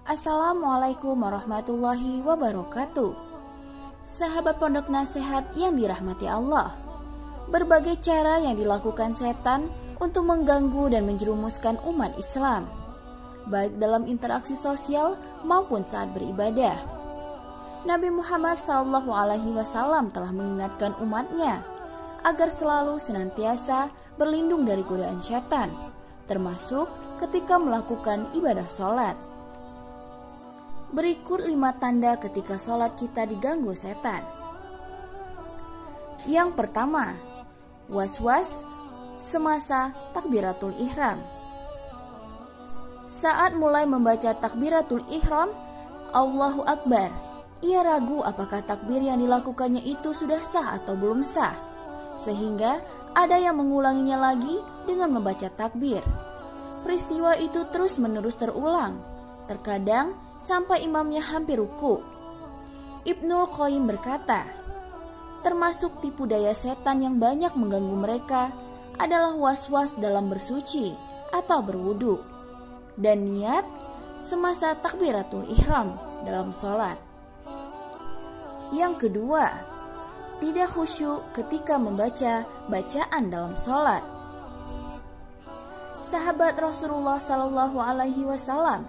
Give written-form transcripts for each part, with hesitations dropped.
Assalamualaikum warahmatullahi wabarakatuh. Sahabat Pondok Nasihat yang dirahmati Allah, berbagai cara yang dilakukan setan untuk mengganggu dan menjerumuskan umat Islam, baik dalam interaksi sosial maupun saat beribadah. Nabi Muhammad SAW telah mengingatkan umatnya agar selalu senantiasa berlindung dari godaan setan, termasuk ketika melakukan ibadah sholat. Berikut 5 tanda ketika sholat kita diganggu setan. Yang pertama, was-was semasa takbiratul ihram. Saat mulai membaca takbiratul ihram, Allahu Akbar, ia ragu apakah takbir yang dilakukannya itu sudah sah atau belum sah, sehingga ada yang mengulanginya lagi dengan membaca takbir. Peristiwa itu terus-menerus terulang, terkadang sampai imamnya hampir ruku. Ibnul Qayyim berkata, termasuk tipu daya setan yang banyak mengganggu mereka adalah was-was dalam bersuci atau berwudu dan niat semasa takbiratul ihram dalam sholat. Yang kedua, tidak khusyuk ketika membaca bacaan dalam sholat. Sahabat Rasulullah SAW,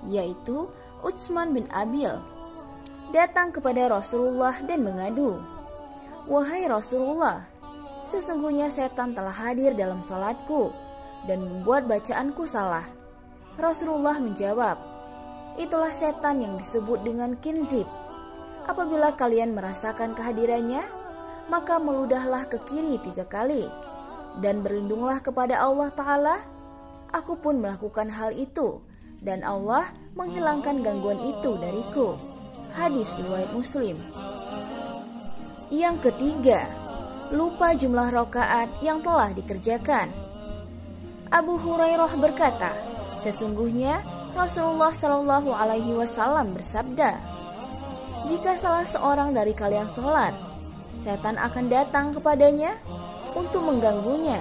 yaitu Utsman bin Abil, datang kepada Rasulullah dan mengadu, "Wahai Rasulullah, sesungguhnya setan telah hadir dalam sholatku dan membuat bacaanku salah." Rasulullah menjawab, "Itulah setan yang disebut dengan kinzib. Apabila kalian merasakan kehadirannya, maka meludahlah ke kiri 3 kali dan berlindunglah kepada Allah Ta'ala. Aku pun melakukan hal itu dan Allah menghilangkan gangguan itu dariku." Hadis riwayat Muslim. Yang ketiga, lupa jumlah rakaat yang telah dikerjakan. Abu Hurairah berkata, sesungguhnya Rasulullah SAW bersabda, "Jika salah seorang dari kalian sholat, setan akan datang kepadanya untuk mengganggunya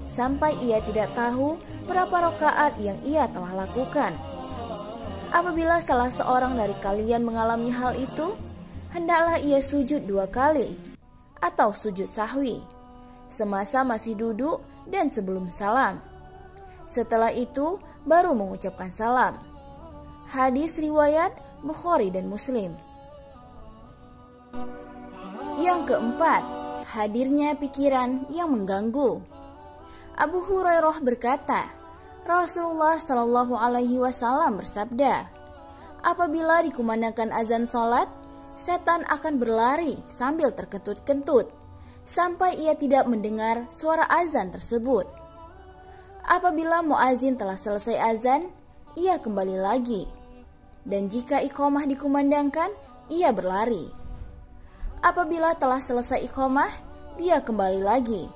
sampai ia tidak tahu berapa rakaat yang ia telah lakukan. Apabila salah seorang dari kalian mengalami hal itu, hendaklah ia sujud 2 kali atau sujud sahwi semasa masih duduk dan sebelum salam. Setelah itu baru mengucapkan salam." Hadis riwayat Bukhari dan Muslim. Yang keempat, hadirnya pikiran yang mengganggu. Abu Hurairah berkata, Rasulullah SAW bersabda, apabila dikumandangkan azan sholat, setan akan berlari sambil terkentut-kentut sampai ia tidak mendengar suara azan tersebut. Apabila muazin telah selesai azan, ia kembali lagi, dan jika iqamah dikumandangkan, ia berlari. Apabila telah selesai iqamah, dia kembali lagi.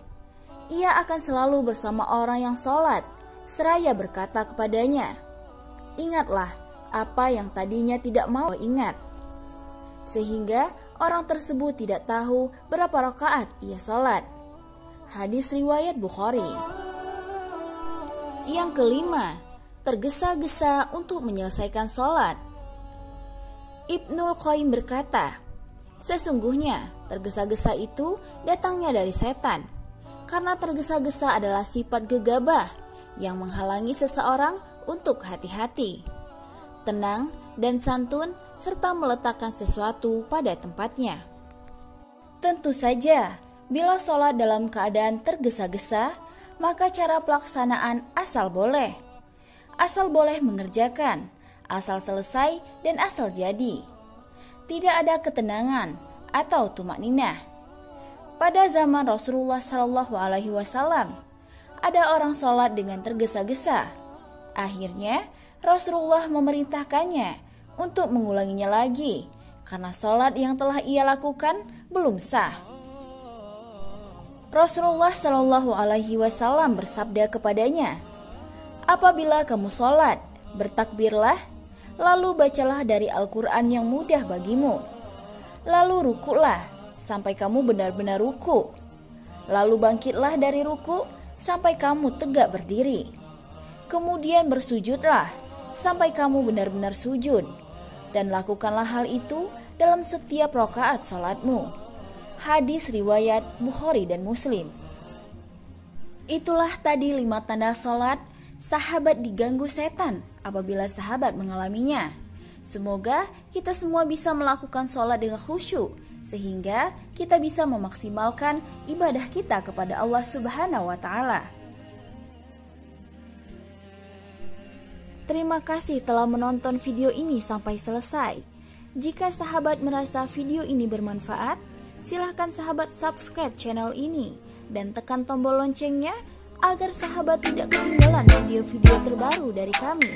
Ia akan selalu bersama orang yang sholat, seraya berkata kepadanya, "Ingatlah apa yang tadinya tidak mau ingat." Sehingga orang tersebut tidak tahu berapa rakaat ia sholat. Hadis riwayat Bukhari. Yang kelima, tergesa-gesa untuk menyelesaikan sholat. Ibnul Qayyim berkata, sesungguhnya tergesa-gesa itu datangnya dari setan, karena tergesa-gesa adalah sifat gegabah yang menghalangi seseorang untuk hati-hati, tenang dan santun, serta meletakkan sesuatu pada tempatnya. Tentu saja, bila sholat dalam keadaan tergesa-gesa, maka cara pelaksanaan asal boleh. Asal boleh mengerjakan, asal selesai, dan asal jadi. Tidak ada ketenangan atau tumakninah. Pada zaman Rasulullah SAW, ada orang sholat dengan tergesa-gesa. Akhirnya Rasulullah memerintahkannya untuk mengulanginya lagi karena sholat yang telah ia lakukan belum sah. Rasulullah SAW bersabda kepadanya, apabila kamu sholat, bertakbirlah, lalu bacalah dari Al-Quran yang mudah bagimu. Lalu rukuklah sampai kamu benar-benar ruku. Lalu bangkitlah dari ruku sampai kamu tegak berdiri. Kemudian bersujudlah sampai kamu benar-benar sujud, dan lakukanlah hal itu dalam setiap rakaat salatmu. Hadis riwayat Bukhari dan Muslim. Itulah tadi 5 tanda salat sahabat diganggu setan apabila sahabat mengalaminya. Semoga kita semua bisa melakukan salat dengan khusyuk, sehingga kita bisa memaksimalkan ibadah kita kepada Allah Subhanahu wa Ta'ala. Terima kasih telah menonton video ini sampai selesai. Jika sahabat merasa video ini bermanfaat, silahkan sahabat subscribe channel ini dan tekan tombol loncengnya agar sahabat tidak ketinggalan video-video terbaru dari kami.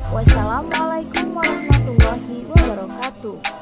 Wassalamualaikum warahmatullahi wabarakatuh.